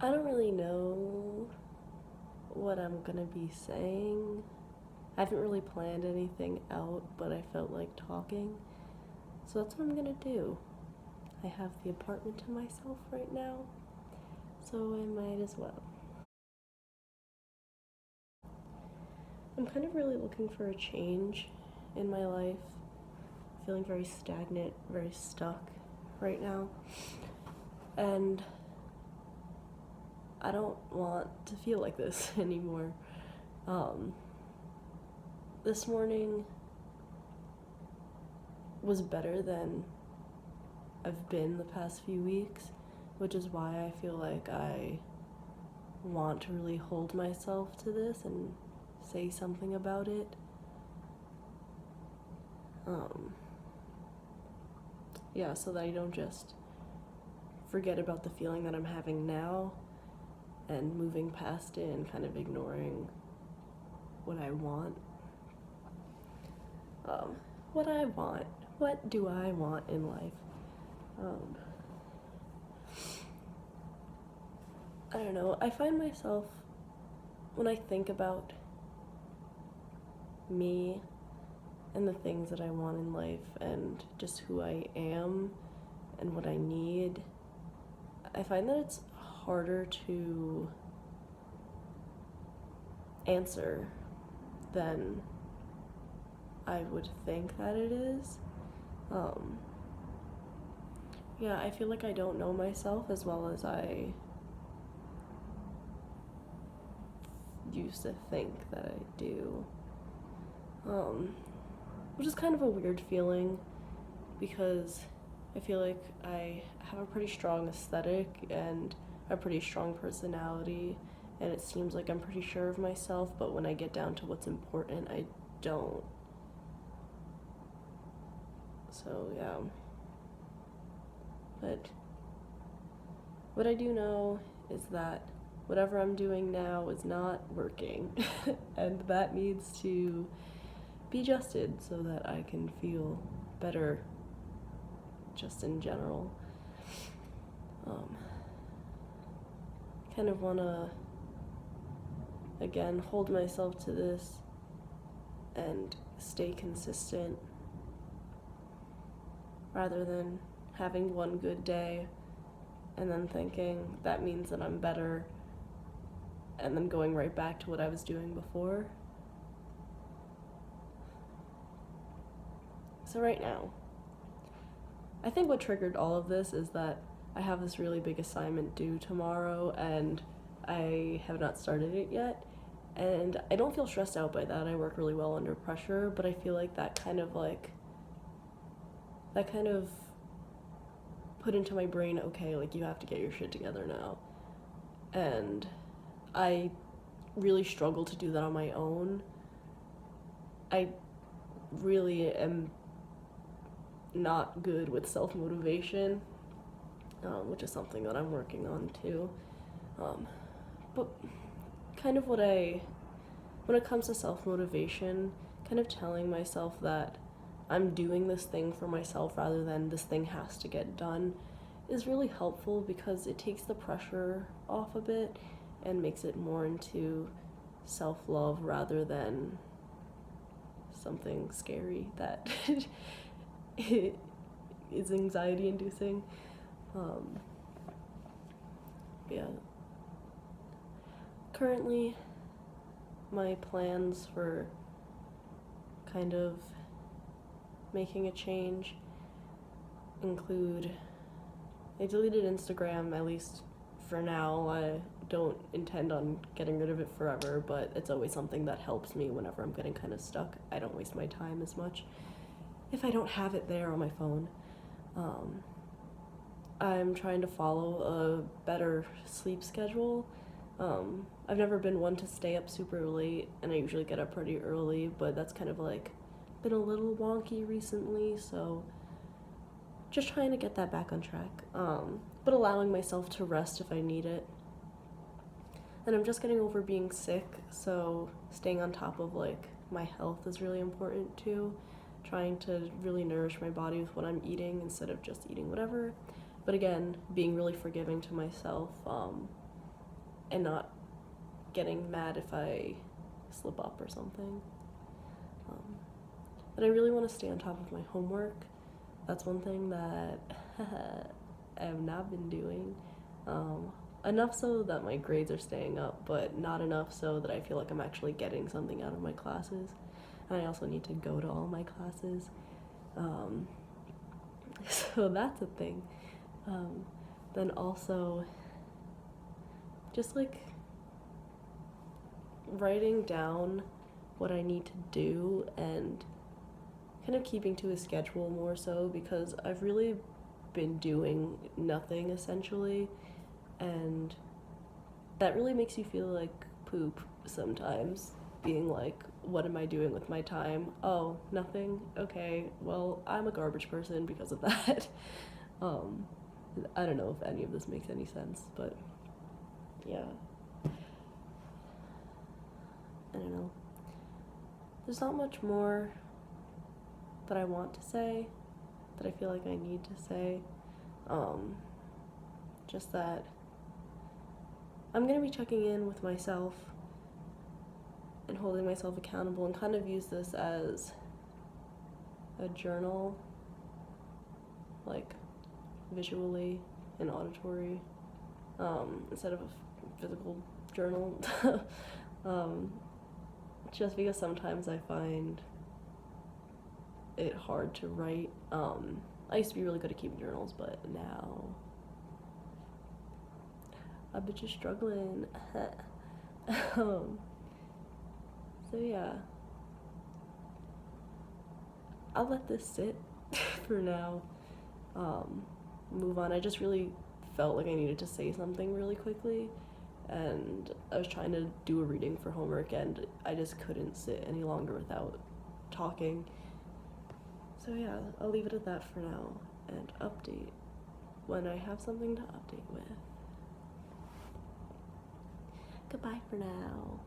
I don't really know what I'm gonna be saying. I haven't really planned anything out, but I felt like talking. So that's what I'm gonna do. I have the apartment to myself right now, so I might as well. I'm kind of really looking for a change in my life. Feeling very stagnant, very stuck right now. And I don't want to feel like this anymore. Um, this morning was better than I've been the past few weeks, which is why I feel like I want to really hold myself to this and say something about it. Yeah, so that I don't just forget about the feeling that I'm having now and moving past it and kind of ignoring what I want. What I want. What do I want in life? I don't know. I find myself, when I think about me and the things that I want in life and just who I am and what I need, I find that it's harder to answer than I would think that it is. Yeah, I feel like I don't know myself as well as I used to think that I do. Which is kind of a weird feeling because I feel like I have a pretty strong aesthetic and a pretty strong personality, and it seems like I'm pretty sure of myself, but when I get down to what's important, I don't. So, yeah. But what I do know is that whatever I'm doing now is not working, and that needs to be adjusted so that I can feel better just in general. Kind of want to, again, hold myself to this and stay consistent rather than having one good day and then thinking that means that I'm better and then going right back to what I was doing before. So right now, I think what triggered all of this is that I have this really big assignment due tomorrow and I have not started it yet. And I don't feel stressed out by that. I work really well under pressure, but I feel like that kind of put into my brain, okay, like you have to get your shit together now. And I really struggle to do that on my own. I really am not good with self-motivation, which is something that I'm working on too. But kind of when it comes to self-motivation, kind of telling myself that I'm doing this thing for myself rather than this thing has to get done is really helpful because it takes the pressure off a bit and makes it more into self-love rather than something scary that is anxiety inducing. Yeah. Currently, my plans for kind of making a change include I deleted Instagram, at least for now. I don't intend on getting rid of it forever, but it's always something that helps me whenever I'm getting kind of stuck. I don't waste my time as much if I don't have it there on my phone. I'm trying to follow a better sleep schedule. I've never been one to stay up super late, and I usually get up pretty early, but that's kind of like been a little wonky recently, so just trying to get that back on track, but allowing myself to rest if I need it. And I'm just getting over being sick, so staying on top of like my health is really important too. Trying to really nourish my body with what I'm eating instead of just eating whatever. But again, being really forgiving to myself, and not getting mad if I slip up or something. And I really want to stay on top of my homework. That's one thing that I have not been doing. Enough so that my grades are staying up, but not enough so that I feel like I'm actually getting something out of my classes. And I also need to go to all my classes. So that's a thing. Then also, just like writing down what I need to do and kind of keeping to a schedule more so, because I've really been doing nothing essentially, and that really makes you feel like poop sometimes, being like, what am I doing with my time? Oh, nothing? Okay, well, I'm a garbage person because of that. I don't know if any of this makes any sense, but yeah. I don't know. There's not much more that I want to say, that I feel like I need to say. Just that I'm gonna be checking in with myself and holding myself accountable, and kind of use this as a journal, like visually and auditory, instead of a physical journal. Just because sometimes I find it hard to write. I used to be really good at keeping journals, but now I've been just struggling. So yeah, I'll let this sit for now. Move on. I just really felt like I needed to say something really quickly, and I was trying to do a reading for homework, and I just couldn't sit any longer without talking. So yeah, I'll leave it at that for now, and update when I have something to update with. Goodbye for now.